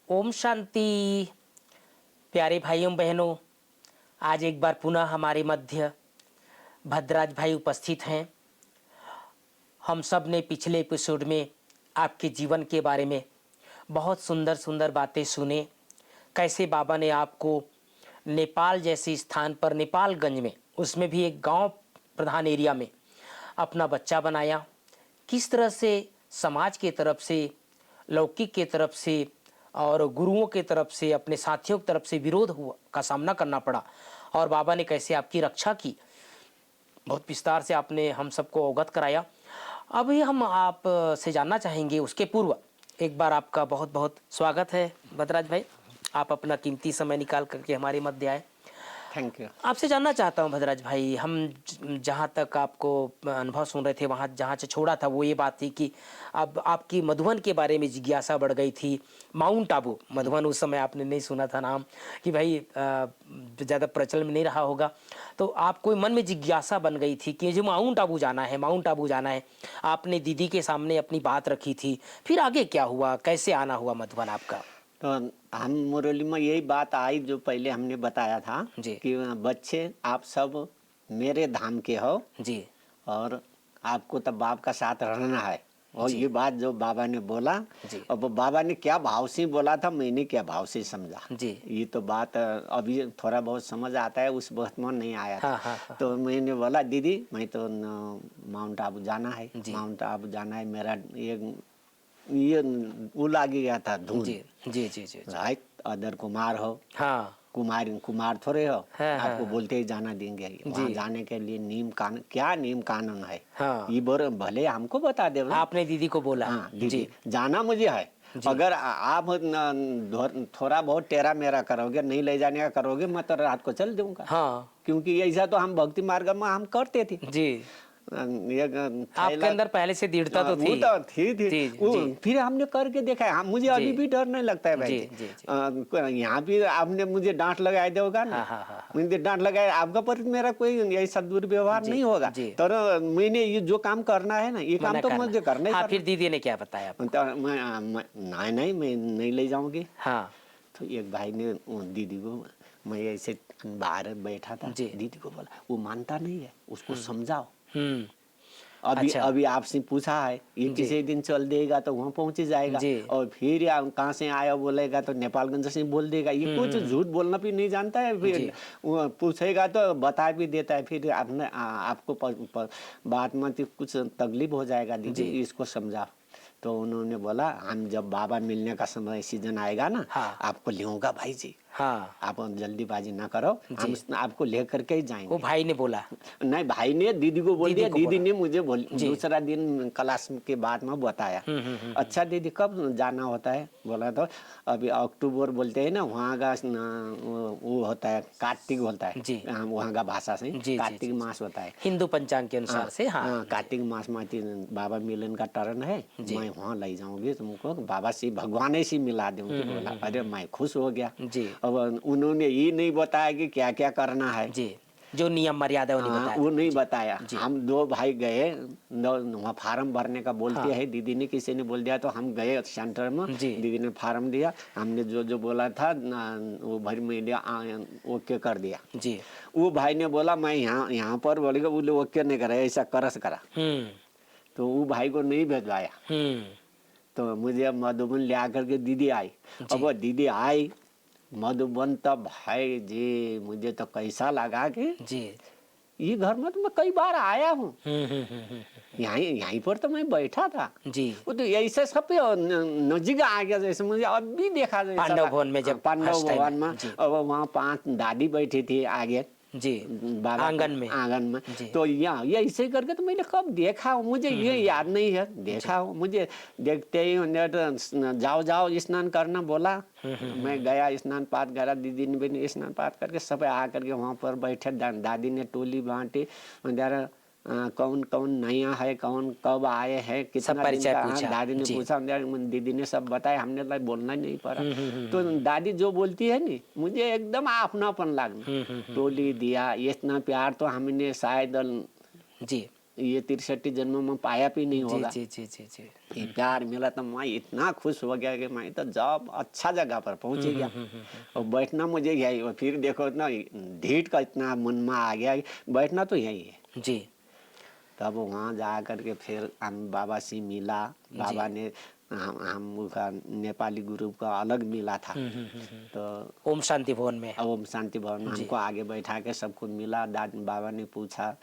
ओम शांति। प्यारे भाइयों बहनों, आज एक बार पुनः हमारे मध्य भद्राज भाई उपस्थित हैं। हम सब ने पिछले एपिसोड में आपके जीवन के बारे में बहुत सुंदर सुंदर बातें सुने। कैसे बाबा ने आपको नेपाल जैसे स्थान पर, नेपालगंज में, उसमें भी एक गांव प्रधान एरिया में अपना बच्चा बनाया। किस तरह से समाज के तरफ से, लौकिक के तरफ से और गुरुओं के तरफ से, अपने साथियों की तरफ से विरोध हुआ का सामना करना पड़ा और बाबा ने कैसे आपकी रक्षा की, बहुत विस्तार से आपने हम सबको अवगत कराया। अभी हम आप से जानना चाहेंगे, उसके पूर्व एक बार आपका बहुत बहुत स्वागत है भद्राज भाई। आप अपना कीमती समय निकाल करके हमारे मध्य आए। Thank you. आपसे जानना चाहता हूं भद्राज भाई, हम जहां तक आपको अनुभव सुन रहे थे, वहां जहां से छोड़ा था वो ये बात थी कि अब आपकी मधुबन के बारे में जिज्ञासा बढ़ गई थी। माउंट आबू, मधुबन उस समय आपने नहीं सुना था नाम, कि भाई ज़्यादा प्रचलन में नहीं रहा होगा, तो आपको मन में जिज्ञासा बन गई थी कि जो माउंट आबू जाना है, माउंट आबू जाना है। आपने दीदी के सामने अपनी बात रखी थी, फिर आगे क्या हुआ, कैसे आना हुआ मधुबन आपका? तो हम मुरली में यही बात आई जो पहले हमने बताया था जी कि बच्चे आप सब मेरे धाम के हो जी और आपको तब बाप का साथ रहना है। और जी ये बात जो बाबा ने बोला, जी अब बाबा ने क्या भाव से बोला था, मैंने क्या भाव से समझा। जी। ये तो बात अभी थोड़ा बहुत समझ आता है, उस वक्त में नहीं आया था। हाँ हाँ हाँ। तो मैंने बोला दीदी मैं तो माउंट आबू जाना है, जी माउंट आबू जाना है। मेरा ये वो लागी गया था धुन। जी जी जी जी। राइट, अदर कुमार हो, हाँ कुमार थोड़े हो, हाँ आपको हाँ बोलते ही जाना देंगे। वहाँ जाने के लिए नियम कानून, क्या नियम कानून है हाँ। ये भले हमको बता दे। आपने दीदी को बोला? हाँ दीदी जी जाना मुझे है। जी। अगर आप थोड़ा बहुत टेरा मेरा करोगे, नहीं ले जाने का करोगे, मैं तो रात को चल दूंगा। हाँ क्योंकि ऐसा तो हम भक्ति मार्ग में हम करते थे। जी। आपके अंदर पहले से दृढ़ता तो थी। वो तो थी जी वो जी फिर हमने करके देखा है। मुझे जी अभी भी डर नहीं लगता है भाई जी जी। जी जी। यहाँ भी आपने मुझे डांट लगाए दोगा ना, हाँ हाँ हाँ हाँ। मुझे डांट लगाए, आपका पर मेरा कोई ऐसा दुर्व्यवहार जी नहीं होगा। जी। तो मैंने ये जो काम करना है ना, ये काम मना तो करना। मुझे करना ही हाँ, करना। फिर दीदी ने क्या बताया आपको? तो नहीं मैं नहीं ले जाऊंगी। हाँ तो एक भाई ने दीदी को, मैं ऐसे बाहर बैठा था, जी। दीदी को बोला वो मानता नहीं है, उसको समझाओ। हम्म। अभी अच्छा अभी आपसे पूछा है, ये जी किसी दिन चल देगा तो वहाँ पहुँच जाएगा। जी। और फिर या कहाँ से आया बोलेगा तो नेपालगंज से बोल देगा। ये कुछ झूठ बोलना भी नहीं जानता है। जी फिर वो पूछेगा तो बता भी देता है। फिर आपने आपको बात में कुछ तकलीफ हो जाएगा, दीदी जी। इसको समझाओ। तो उन्होंने बोला हम जब बाबा मिलने का समय सीजन आएगा ना, हाँ आपको लेऊंगा भाई जी। हाँ आप जल्दीबाजी ना करो, हम जी। आपको लेकर के ही वो जाएंगे। भाई ने बोला? नहीं, भाई ने दीदी को बोल दीदी दिया, को दीदी बोला। ने मुझे जी। दूसरा दिन क्लास के बाद में बताया। अच्छा दीदी कब जाना होता है? बोला तो अभी अक्टूबर बोलते हैं ना, वहाँ का वो होता है कार्तिक होता है जी वहाँ का भाषा से जी जी कार्तिक जी मास होता है। हिंदू पंचांग के अनुसार से। हाँ हाँ कार्तिक मास में बाबा मिलन का टर्न है, जी। मैं वहाँ ले जाऊंगी तुमको, बाबा से भगवान से मिला दूंगी। बोला अरे मैं खुश हो गया। जी अब उन्होंने ये नहीं बताया कि क्या क्या करना है। जी। जो नियम मर्यादा वो नहीं हाँ बताया? वो नहीं जी बताया। जी। हम दो भाई गए, वहाँ फार्म भरने का बोलते हाँ हैं, दीदी ने किसी ने बोल दिया तो हम गए सेंटर में। जी दीदी ने फार्म दिया, हमने जो जो बोला था वो भर में ओके कर दिया। जी। वो भाई ने बोला मैं यहाँ पर बोलेगा, बोले ओके नहीं करा, ऐसा करस करा। तो वो भाई को नहीं भेजवाया। तो मुझे मधुबन ले आकर के दीदी आई। अब वो दीदी आई मधुबन, तब भाई जी मुझे तो कैसा लगा कि जी ये घर में तो मैं कई बार आया हूँ। यहीं पर तो मैं बैठा था। जी। वो तो ऐसे सब नजीक आ गया, जैसे मुझे अभी देखा जैसा पांडव भवन में जब पांडव फर्स्ट टाइम भवन में। जी अब वहाँ 5 दादी बैठी थी आगे जी बाबा आंगन में। आंगन में। जी तो यहाँ ये ऐसे करके तो मैंने कब देखा हूँ, मुझे ये याद नहीं है। देखा हूँ मुझे, देखते ही जाओ जाओ स्नान करना बोला। मैं गया, स्नान पाठ करा, दीदी ने भी स्नान पाठ करके सब आ करके वहाँ पर बैठे। दादी ने टोली बांटी, कौन कौन नया है, कौन कब आए हैं, कितना दिन का। दादी ने पूछा, दीदी ने सब बताया, हमने तो बोलना ही नहीं पड़ा। तो दादी जो बोलती है नी, मुझे एकदम अपनापन लगना। टोली दिया, इतना प्यार तो हमने शायद जी ये 63 जन्म में पाया भी नहीं जी होगा। जी जी जी जी। ये प्यार मिला तो मैं इतना खुश हो गया कि मैं तो जब अच्छा जगह पर पहुंच गया। और बैठना मुझे यही, और फिर देखो ना ढीठ का इतना मन में आ गया कि बैठना तो यही है। जी तब वहाँ जा करके फिर हम बाबा से मिला। बाबा ने हम का नेपाली ग्रुप का अलग मिला था। तो ओम शांति भवन में। ओम शांति भवन में जी। हमको आगे बैठा के सबको मिला। बाबा ने पूछा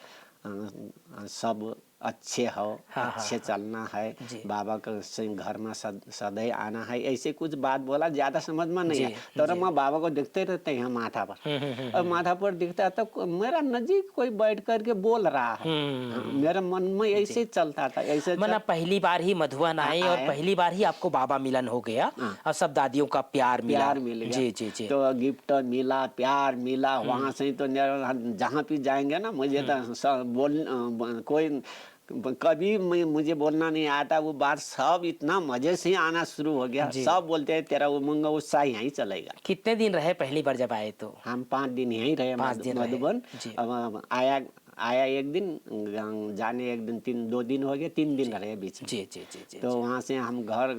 सब अच्छे हो, हाँ, अच्छे हाँ, चलना है, जी। बाबा के घर में सदैव आना है, ऐसे कुछ बात बोला। ज्यादा समझ में नहीं जी, आया। तो जी। मैं बाबा को देखते रहते हैं माथा पर, और माथा पर दिखता तो मेरा नजीक कोई बैठ करके बोल रहा है। हाँ, मेरे मन में ऐसे ही चलता था, ऐसे मना पहली बार ही मधुबन आए और आए। पहली बार ही आपको बाबा मिलन हो गया हाँ। और सब दादियों का प्यार मिला। प्यार मिल गया। जी जी जी। तो गिफ्ट मिला, प्यार मिला। वहाँ से ही तो जहाँ भी जाएंगे ना, मुझे तो कोई कभी मुझे बोलना नहीं आता। वो बात सब इतना मजे से आना शुरू हो गया। जी। सब बोलते हैं तेरा उमंग उत्साह यहीं चलेगा। कितने दिन रहे पहली बार जब आए तो? हम 5 दिन यहीं रहे 5 दिन रहे। मधुबन। जी। अब आया एक दिन, जाने एक दिन, 2 दिन हो गए, 3 दिन रहे बीच में। जी जी जी जी। तो वहाँ से हम घर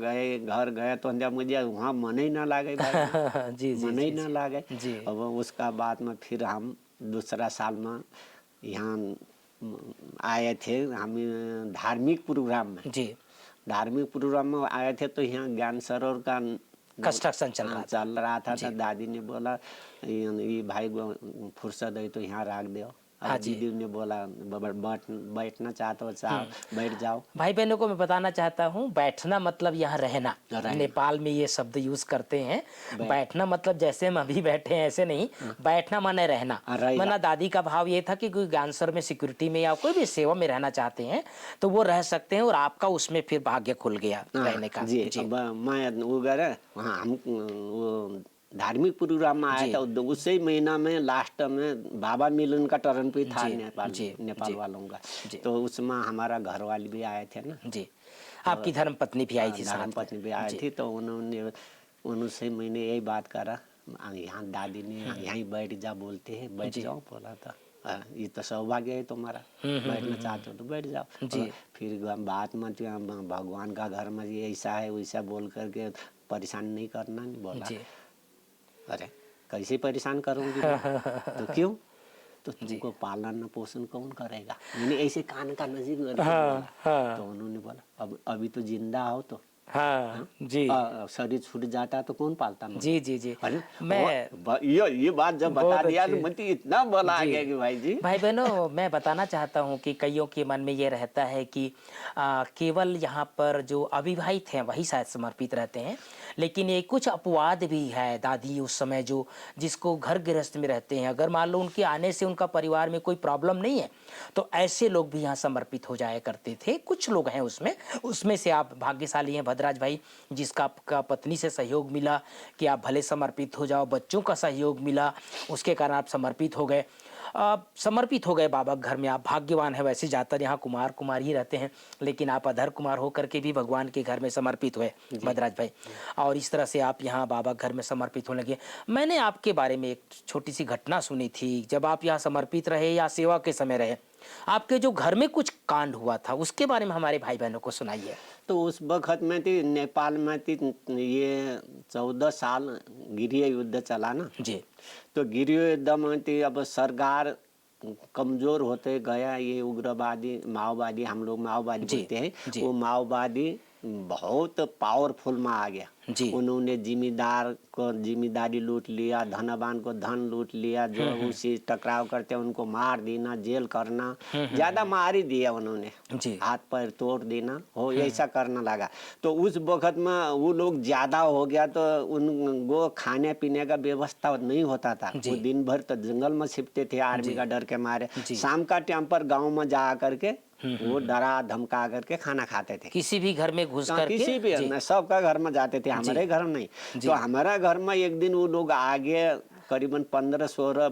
गए तो मुझे वहाँ मन ही ना लगे भाई। जी जी मन ही जी ना लगे। जी। अब उसका बाद में फिर हम दूसरा साल में यहाँ आए थे। हम धार्मिक प्रोग्राम में, जी। धार्मिक प्रोग्राम में आए थे। तो यहाँ ज्ञान सरोवर का कंस्ट्रक्शन चल रहा था। चल रहा था। जी। तो दादी ने बोला ये भाई फुर्सत है तो यहाँ रख दो। हाँ अब जी। दीदी ने बोला बैठना चाहते हो बैठ जाओ। भाई बहनों को मैं बताना चाहता हूँ, बैठना मतलब यहाँ रहना। रहना। नेपाल में ये शब्द यूज करते हैं। बैठना मतलब जैसे हम अभी बैठे हैं ऐसे नहीं, बैठना माने रहना। रहेगा। मना दादी का भाव ये था कि कोई ज्ञानसर में सिक्योरिटी में या कोई भी सेवा में रहना चाहते हैं तो वो रह सकते हैं, और आपका उसमें फिर भाग्य खुल गया रहने का। जी। अब मैं वो गए वहाँ, हम वो धार्मिक प्रोग्राम में आया जी। था। उसी महीना में लास्ट में बाबा मिलन का टर्न भी था। जी, नेपाल जी, नेपाल जी, वालों का। जी। तो उसमें हमारा घर वाले भी आए थे ना। जी। आपकी धर्म पत्नी भी आई थी साथ में। धर्मपत्नी भी आई जी। थी। तो उनसे मैंने यही बात करा। यहाँ दादी ने यहीं बैठ जा बोलते हैं, बैठ जी। जाओ बोला था। ये तो सौभाग्य है तुम्हारा, बैठना चाहते हो तो बैठ जाओ। जी। फिर बात मत भगवान का घर में ये ऐसा है वैसा बोल करके परेशान नहीं करना, नहीं बोला। जी। अरे कैसे परेशान करूंगी मैं? तो क्यों? तो तुमको पालन पोषण कौन करेगा? मैंने ऐसे कान का नजीक करके बोला। हाँ। तो उन्होंने बोला अब अभी तो जिंदा हो तो हाँ जी। शरीर छूट जाता तो कौन पालता मुझे? जी जी जी। अरे मैं ये बात जब बता बहुत दिया तो अच्छे। मुझे इतना बल आ जी। गया कि भाई जी। भाई बहनों, मैं बताना चाहता हूँ कि कईयों के मन में ये रहता है कि केवल यहाँ पर जो अविवाहित हैं वही शायद समर्पित रहते हैं, लेकिन ये कुछ अपवाद भी है दादी उस समय जो जिसको घर गृहस्थ में रहते हैं, अगर मान लो उनके आने से उनका परिवार में कोई प्रॉब्लम नहीं है तो ऐसे लोग भी यहाँ समर्पित हो जाया करते थे। कुछ लोग हैं उसमें से आप भाग्यशाली हैं भद्राज भाई, जिसका आपका पत्नी से सहयोग मिला कि आप भले समर्पित हो जाओ, बच्चों का सहयोग मिला उसके कारण आप समर्पित हो गए। समर्पित हो गए बाबा के घर में, आप भाग्यवान हैं। वैसे ज़्यादातर यहाँ कुमार कुमार ही रहते हैं, लेकिन आप अधर कुमार होकर के भी भगवान के घर में समर्पित हुए भद्राज भाई, और इस तरह से आप यहाँ बाबा घर में समर्पित होने लगे। मैंने आपके बारे में एक छोटी सी घटना सुनी थी, जब आप यहाँ समर्पित रहे या सेवा के समय रहे, आपके जो घर में कुछ कांड हुआ था उसके बारे में हमारे भाई बहनों को सुनाइए। तो उस वक्त में थी नेपाल में थी, ये 14 साल गृह युद्ध चला ना। जी। तो गृह युद्ध में थी, अब सरकार कमजोर होते गया। ये उग्रवादी माओवादी, हम लोग माओवादी जी, बोलते हैं, जी। वो माओवादी बहुत पावरफुल में आ गया। जी। उन्होंने जिम्मेदार को जिम्मेदारी लूट लिया, धनवान को धन लूट लिया, जो उसी टकराव करते उनको मार देना, जेल करना, ज्यादा मार ही दिया उन्होंने, जी। हाथ पैर तोड़ देना हो, ऐसा करने लगा। तो उस वक्त में वो लोग ज्यादा हो गया तो उनको खाने पीने का व्यवस्था नहीं होता था। जी। वो दिन भर तो जंगल में छिपते थे आर्मी का डर के मारे। जी। शाम का टाइम पर गाँव में जा करके वो डरा धमका करके खाना खाते थे। किसी भी घर में घुस करके? किसी भी जी। सबका घर में जाते थे, हमारे घर में नहीं। तो हमारा घर में एक दिन वो लोग आगे करीबन 15-16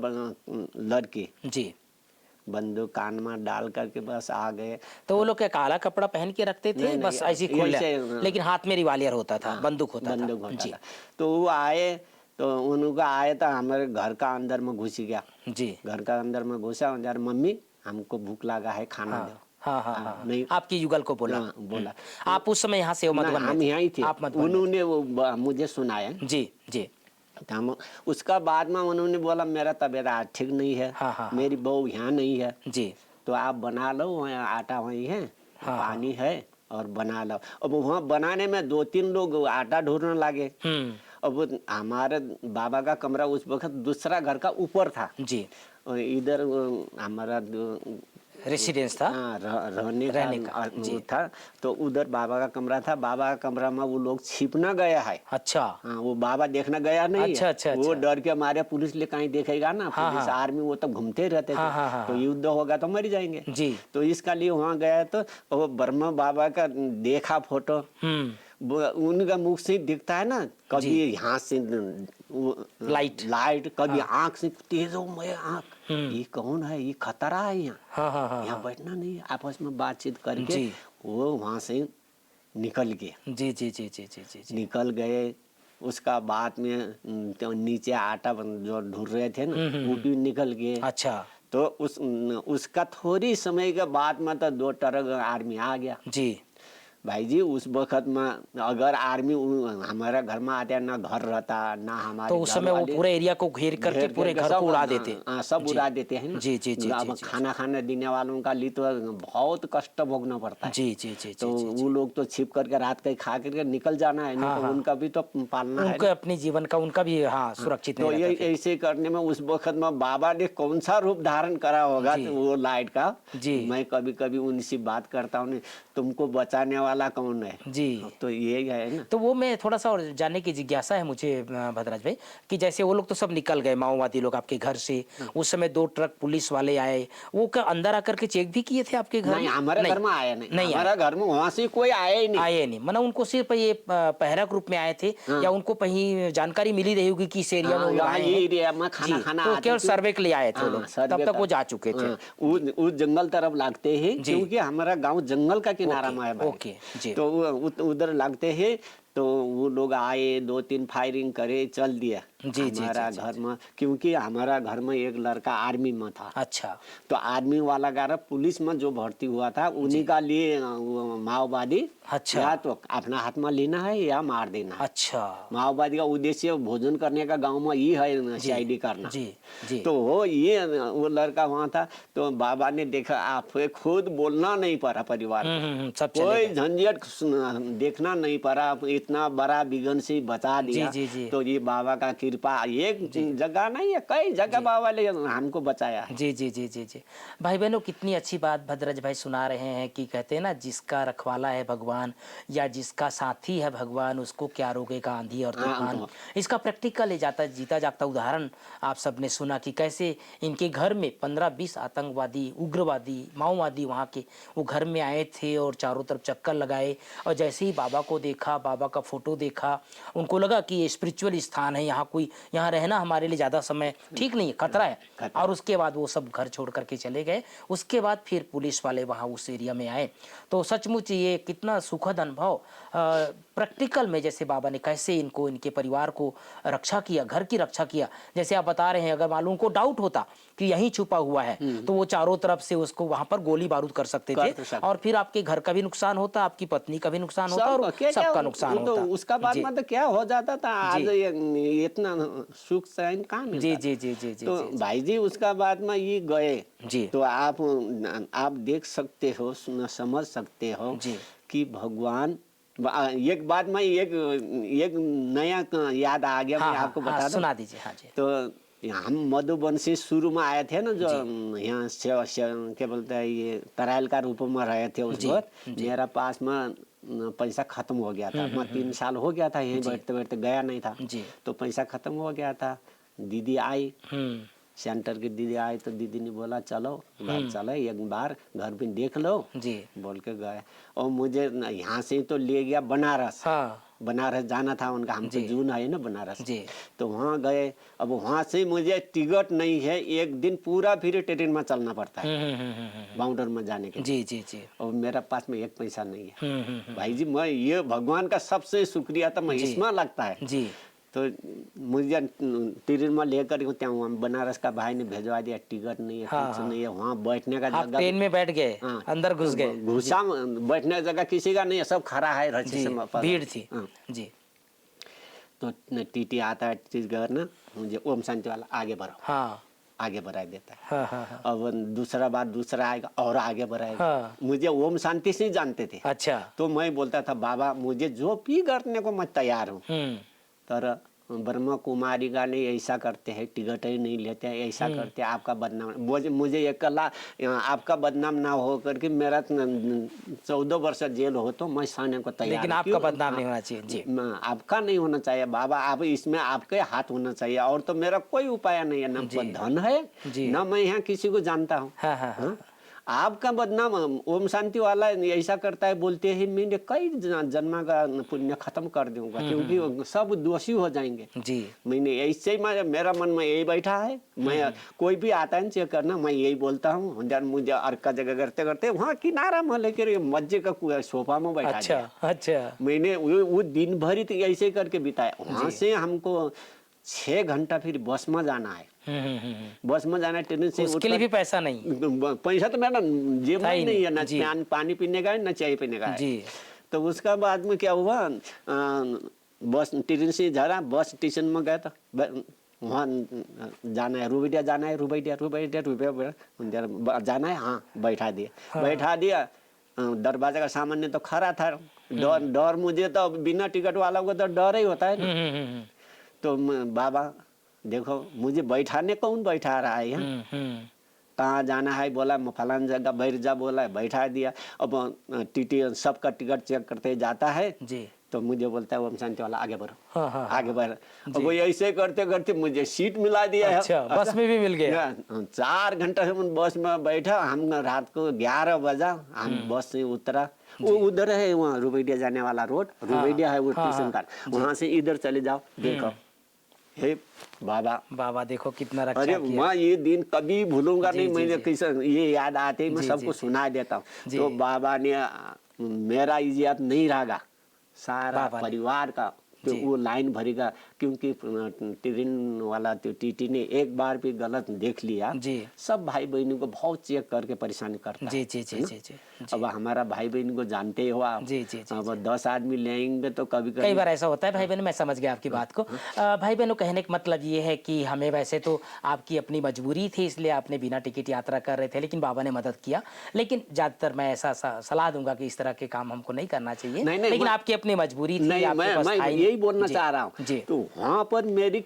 लड़की जी। बंदूक कान में डाल करके बस आ गए। तो वो लोग क्या काला कपड़ा पहन के रखते थे? नहीं, बस नहीं, ऐसी खुले, ऐसे, लेकिन हाथ में रिवालियर होता था, बंदूक होता था। जी। तो वो आए, तो उनका आए तो हमारे घर का अंदर में घुस गया। जी। घर का अंदर में घुसा, यार मम्मी हमको भूख लगा है, खाना दो। हाँ हाँ हाँ, नहीं आपकी युगल को बोला। हाँ, बोला। आप उस समय यहाँ से हो, मधुबन ना, हम में थे? यहाँ ही थे। आप मधुबन में उन्होंने वो मुझे सुनाया। थे। जी जी। तो हम उसका बाद में उन्होंने बोला मेरा तबीयत आज ठीक नहीं है, हाँ हाँ हाँ। मेरी बहू यहाँ नहीं है, जी तो आप बना लो, वहाँ आटा वहीं है, हाँ, पानी है, और बना लो। अब वहाँ बनाने में 2-3 लोग आटा ढूंढने लगे। अब वो हमारे बाबा का कमरा उस वक्त दूसरा घर का ऊपर था, जी। और इधर हमारा रेसिडेंस था। हाँ रहने का, जी। वो था। तो उधर बाबा का कमरा था, बाबा का कमरा में वो लोग छिपना गया है। अच्छा हाँ, वो बाबा देखना गया नहीं अच्छा है। अच्छा वो अच्छा। डर के मारे पुलिस ले कहीं देखेगा ना, हाँ, पुलिस हाँ। आर्मी वो तो घूमते रहते हाँ, थे, हाँ, हाँ, तो हाँ। युद्ध होगा तो मर जाएंगे। जी। तो इसका लिए वहाँ गया, तो वो ब्रह्मा बाबा का देखा फोटो, उनका मुख से दिखता है ना, कभी जी। यहाँ से लाइट। कभी हाँ। आंख से तेज हो, मैं आंख, ये कौन है, ये खतरा है यहाँ, हाँ हाँ हाँ यहाँ हाँ। बैठना नहीं है। आपस में बातचीत करके जी। वो वहाँ से निकल गए। जी जी जी जी जी जी जी। निकल गए। उसका बाद में तो नीचे आटा जो ढूंढ रहे थे ना, वो भी निकल गए। अच्छा। तो उसका थोड़ी समय के बाद में तो 2 ट्रक आर्मी आ गया। जी भाई जी उस वक्त में अगर आर्मी हमारे घर में आते, ना घर रहता, ना हमारे तो उस घर समय वो वाले पूरे एरिया को घेर करके घेर पूरे के घर सब को उड़ा देते। सब जी उड़ा देते हैं ना। जी जी जी अब जी जी खाना खाने देने वालों का लिए तो बहुत कष्ट भोगना पड़ता है। जी जी जी तो जी वो जी। लोग तो छिप करके रात का ही खा करके निकल जाना है, नहीं हाँ तो हाँ। उनका भी तो पालना है उनके ना। अपने जीवन का उनका भी हाँ सुरक्षित तो नहीं ये रहता फिर। ऐसे करने में उस वक्त में बाबा ने कौन सा रूप धारण करा होगा, जी तो वो लाइट का। जी मैं कभी कभी उनसे बात करता हूँ, तुमको बचाने वाला कौन है, जी। तो ये है ना। तो वो मैं थोड़ा सा और जानने की जिज्ञासा है मुझे भद्राज भाई, कि जैसे वो लोग तो सब निकल गए माओवादी लोग आपके घर से, उस समय 2 ट्रक पुलिस वाले आए, वो क्या अंदर आकर के चेक भी किए थे आपके घर नहीं, में? हमारे घर में आया नहीं, नहीं आए। हमारा घर में वहां से कोई आया ही नहीं। आए नहीं, मतलब उनको सिर्फ ये पहरा ग्रुप में आए थे, हाँ। या उनको कहीं जानकारी मिली रही होगी कि इस एरिया में वो लोग यहाँ आए ये हैं? एरिया में खाना जी, खाना तो आते केवल थे। सर्वे के लिए आए थे वो लोग, सर्वे तब तक का। वो जा चुके थे। उस जंगल तरफ लगते हैं, जी। क्योंकि हमारा गांव जंगल का किनारा ओके, में है भाई। ओके, जी। तो उधर लगते हैं, तो वो लोग आए, 2-3 फायरिंग करे, चल दिया जी जी जी हमारा जी घर जी। में। क्योंकि हमारा घर में एक लड़का आर्मी में था, अच्छा तो आर्मी वाला गारा पुलिस में जो भर्ती हुआ था, उन्हीं का लिए वो माओवादी, अच्छा या तो अपना हाथ में लेना है या मार देना है। अच्छा। माओवादी का उद्देश्य भोजन करने का गांव में ये है, जी सीआईडी करना। जी जी। तो वो लड़का वहाँ था, तो बाबा ने देखा, आप खुद बोलना नहीं पड़ा परिवार को, सब चले कोई गए। झंझट देखना नहीं पड़ा, इतना बड़ा विघन से बचा दिया। जी जी। तो ये बाबा का कृपा, एक जगह नहीं है, कई जगह बाबा ने हमको बचाया। जी जी जी जी जी। भाई बहनों, कितनी अच्छी बात भद्रज भाई सुना रहे हैं कि कहते हैं ना, जिसका रखवाला है भगवान या जिसका साथी है भगवान, उसको क्या रोकेगा आंधी और तूफान। तो इसका प्रैक्टिकल जीता जागता उदाहरण आप सबने सुना कि कैसे इनके घर में 15-20 आतंकवादी, उग्रवादी, माओवादी वहाँ के वो घर में आए थे और चारों तरफ चक्कर लगाए, और जैसे ही बाबा को देखा, बाबा का फोटो देखा, उनको लगा कि ये स्पिरिचुअल स्थान है, यहाँ रहना हमारे लिए ज़्यादा समय ठीक नहीं है, खतरा है। और उसके बाद वो सब घर छोड़ करके चले गए। उसके बाद फिर पुलिस वाले वहाँ उस एरिया में आए। तो सचमुच ये कितना सुखद अनुभव, प्रैक्टिकल में जैसे बाबा ने कैसे इनको, इनके परिवार को रक्षा किया, घर की रक्षा किया। जैसे आप बता रहे हैं, अगर मालूम को डाउट होता कि यहीं छुपा हुआ है, तो वो चारों तरफ से उसको वहां पर गोली बारूद कर सकते थे, और फिर आपके घर का भी नुकसान होता, आपकी पत्नी का भी नुकसान होता, और सबका नुकसान तो होता। उसका बाद में तो क्या हो जाता था, आज इतना सुख चैन कहाँ मिलता। जी जी जी जी जी। तो भाई जी उसका बाद में ये गए जी। तो आप देख सकते हो, समझ सकते हो जी। कि भगवान। एक बात में एक नया याद आ गया, मैं आपको बता दूं। सुना दीजिए। हाँ जी। तो हम मधुबन से शुरू में आए थे ना, जो यहाँ क्या बोलते हैं, ये तराइल का रूप में रहे थे उस वक्त। मेरा पास में पैसा खत्म हो गया था, मैं 3 साल हो गया था यहीं बैठते बैठते, गया नहीं था। तो पैसा खत्म हो गया था। दीदी आई, सेंटर की दीदी आई, तो दीदी ने बोला चलो घर चले, एक बार घर भी देख लो जी। बोल के गए। और मुझे यहाँ से तो ले गया बनारस। हाँ। बनारस जाना था उनका, हम तो जून है ना बनारस जी। तो वहाँ गए। अब वहाँ से मुझे टिकट नहीं है, एक दिन पूरा फिर ट्रेन में चलना पड़ता है बाउंडर में जाने के लिए। जी जी जी। और मेरा पास में एक पैसा नहीं है। भाई जी मैं ये भगवान का सबसे शुक्रिया तो मैं इसमें लगता है जी। तो मुझे ट्रेन में लेकर वहाँ बनारस का भाई ने भेजवा दिया, टिकट नहीं है, हाँ, कुछ हाँ। नहीं है, वहाँ बैठने का आप जगह ट्रेन में बैठ गए, हाँ, अंदर घुस गए। घुसा बैठने का जगह किसी का नहीं है, सब खड़ा है रस्सी जी, से भीड़ थी। हाँ। जी। तो टीटी आता है छत्तीसगढ़ ना, मुझे ओम शांति वाला आगे बढ़ो, हाँ आगे बढ़ा देता है। हाँ हाँ हाँ। अब दूसरा बार दूसरा आएगा और आगे बढ़ाएगा। हाँ। मुझे ओम शांति से ही जानते थे। अच्छा। तो मैं बोलता था बाबा मुझे जो भी करने को मैं तैयार हूँ। तर ब्रह्मा कुमारी का नहीं ऐसा करते हैं, टिकट ही नहीं लेते हैं, ऐसा करते हैं, आपका बदनाम मुझे ये कला आपका बदनाम ना हो करके मेरा 14 वर्ष जेल हो तो मैं सहने को तैयार लेकिन हूँ। आपका बदनाम नहीं होना चाहिए। जी। आपका नहीं होना चाहिए बाबा, आप इसमें आपके हाथ होना चाहिए, और तो मेरा कोई उपाय नहीं है, न धन है न मैं यहाँ किसी को जानता हूँ। हाँ हाँ हाँ। आपका बदनाम ओम शांति वाला ऐसा करता है, बोलते ही मैंने कई जन्म का पुण्य खत्म कर दूंगा, क्योंकि सब दोषी हो जाएंगे। जी। मैंने ऐसे ही मेरा मन में यही बैठा है, मैं कोई भी आता है चेक करना मैं यही बोलता हूँ। मुझे और का जगह करते करते वहाँ किनारा में लेकर मस्जिद का सोफा में बैठा अच्छा दिया। अच्छा। मैंने वो दिन भर ही ऐसे करके बिताया। वहाँ से हमको 6 घंटा फिर बस में जाना है। बस में जाना है, ट्रेन से उसके लिए भी पैसा नहीं। पैसा तो मेरा जेब में ही नहीं है, जी। ना पानी पीने का है ना चाय पीने का है। जी। तो उसका बाद में क्या हुआ, बस ट्रेन से जा बस स्टेशन में गया था, वहाँ जाना है रुबैडिया, जाना है रुबैडिया जाना है। हाँ बैठा दिया। हाँ। बैठा दिया, दरवाजे का सामने तो खड़ा था। डर मुझे तो बिना टिकट वाला को तो डर ही होता है ना। तो बाबा देखो मुझे बैठाने कौन बैठा रहा है यहाँ, कहाँ जाना है, बोला फलान जगह बैठ जा, बोला बैठा दिया। अब टीटी सबका टिकट चेक करते जाता है जी। तो मुझे बोलता है ओम शांति वाला आगे बढ़ो। हाँ हाँ। आगे बढ़। अब वो ऐसे करते करते मुझे सीट मिला दिया है। अच्छा, बस में भी मिल गया। 4 घंटा से बस में बैठा, हम रात को 11 बजा हम बस से उतरा। वो उधर है वहाँ रुबैडिया जाने वाला रोड, रुबैडिया है वो स्टेशन का, वहाँ से इधर चले जाओ। देखो हे बाबा, बाबा देखो कितना रक्षा अरे किया। मैं ये दिन कभी भूलूंगा जी, नहीं। जी, मैंने जी। किसी ये याद आते ही मैं जी, सबको जी, सुना देता हूँ। जी। तो बाबा ने मेरा इज्जत नहीं रहा, सारा बाबा ने। परिवार का तो जी। वो लाइन भरेगा, क्योंकि ट्रेन वाला तो टीटी ने एक बार भी गलत देख लिया, जी। सब भाई बहनों को बहुत चेक करके परेशान करता जी है। जी जी है ना? जी जी। अब हमारा भाई बहन को जानते हो आप। जी, जी, जी, अब 10 आदमी लेंगे तो कभी कई कभी बार ऐसा होता है भाई बहन, मैं समझ गया आपकी बात को। भाई बहनों कहने का मतलब ये है कि हमें वैसे तो आपकी अपनी मजबूरी थी इसलिए आपने बिना टिकट यात्रा कर रहे थे, लेकिन बाबा ने मदद किया। लेकिन ज़्यादातर मैं ऐसा सलाह दूंगा कि इस तरह के काम हमको नहीं करना चाहिए। नहीं, लेकिन आपकी अपनी मजबूरी थी, नहीं, आपके पास मैं था ही यही नहीं। बोलना जी, चाह रहा हूँ। जी। तो वहाँ पर मेरी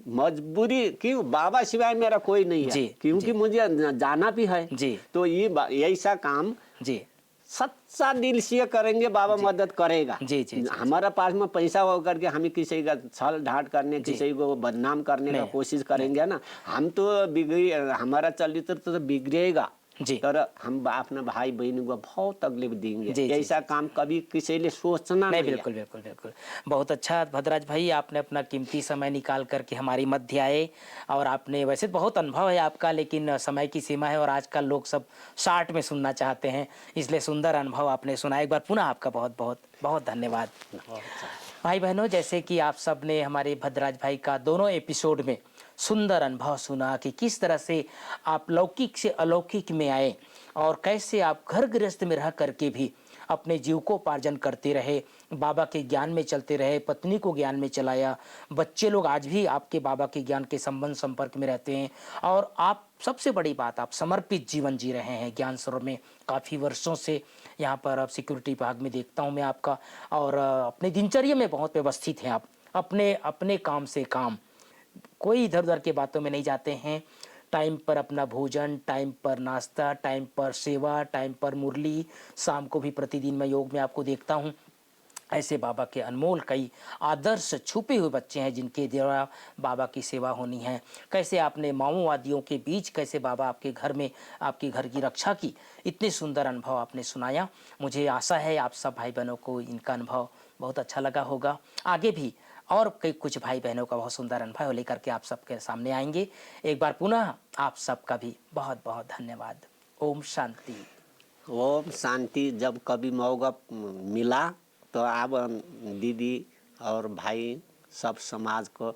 मजबूरी, क्यों बाबा सिवाय मेरा कोई नहीं है। जी, क्योंकि जी। मुझे जाना भी है। जी। तो ये ऐसा काम जी सच्चा दिल से करेंगे, बाबा मदद करेगा। जी, जी, जी, हमारा पास में पैसा हो करके हमें किसी का छल ढाट करने, किसी को बदनाम करने का कोशिश करेंगे ना, हम तो हमारा चरित्र तो बिगड़ेगा। जी। तर हम अपने भाई बहन को बहुत तकलीफ देंगे। जी, जी, ऐसा काम कभी किसी लिए सोचना नहीं। नहीं है। बिल्कुल बिल्कुल बिल्कुल। बहुत अच्छा भद्राज भाई, आपने अपना कीमती समय निकाल करके हमारी मध्य आए, और आपने वैसे तो बहुत अनुभव है आपका, लेकिन समय की सीमा है और आजकल लोग सब शार्ट में सुनना चाहते हैं, इसलिए सुंदर अनुभव आपने सुना। एक बार पुनः आपका बहुत बहुत बहुत धन्यवाद। भाई बहनों, जैसे कि आप सब ने हमारे भद्राज भाई का दोनों एपिसोड में सुंदर अनुभव सुना कि किस तरह से आप लौकिक से अलौकिक में आए और कैसे आप घर गृहस्थ में रह करके भी अपने जीविकोपार्जन करते रहे, बाबा के ज्ञान में चलते रहे, पत्नी को ज्ञान में चलाया, बच्चे लोग आज भी आपके बाबा के ज्ञान के संबंध संपर्क में रहते हैं, और आप सबसे बड़ी बात, आप समर्पित जीवन जी रहे हैं ज्ञान सरोवर में काफ़ी वर्षों से। यहाँ पर अब सिक्योरिटी विभाग में देखता हूँ मैं आपका, और अपने दिनचर्या में बहुत व्यवस्थित हैं आप, अपने अपने काम से काम, कोई इधर उधर के बातों में नहीं जाते हैं। टाइम पर अपना भोजन, टाइम पर नाश्ता, टाइम पर सेवा, टाइम पर मुरली, शाम को भी प्रतिदिन मैं योग में आपको देखता हूँ। ऐसे बाबा के अनमोल कई आदर्श छुपे हुए बच्चे हैं जिनके द्वारा बाबा की सेवा होनी है। कैसे आपने माओवादियों के बीच कैसे बाबा आपके घर में आपके घर की रक्षा की, इतने सुंदर अनुभव आपने सुनाया। मुझे आशा है आप सब भाई बहनों को इनका अनुभव बहुत अच्छा लगा होगा। आगे भी और कई कुछ भाई बहनों का बहुत सुंदर अनुभव लेकर के आप सबके सामने आएंगे। एक बार पुनः आप सबका भी बहुत बहुत धन्यवाद। ओम शांति। ओम शांति। जब कभी मौका मिला तो आप दीदी और भाई सब समाज को।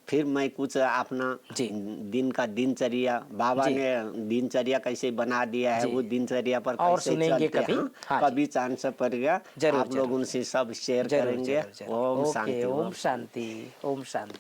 फिर मैं कुछ अपना जी। दिन का दिनचर्या, बाबा जी। ने दिनचर्या कैसे बना दिया है, जी। वो दिनचर्या पर और कैसे सुनेंगे चलते हैं, कभी। हाँ जी। कभी चांस पड़ गया जरूर आप लोग जरूर उनसे सब शेयर जरूर करेंगे। जरूर जरूर। ओम ओके, शांति ओम ओम। शांति, ओम शांति।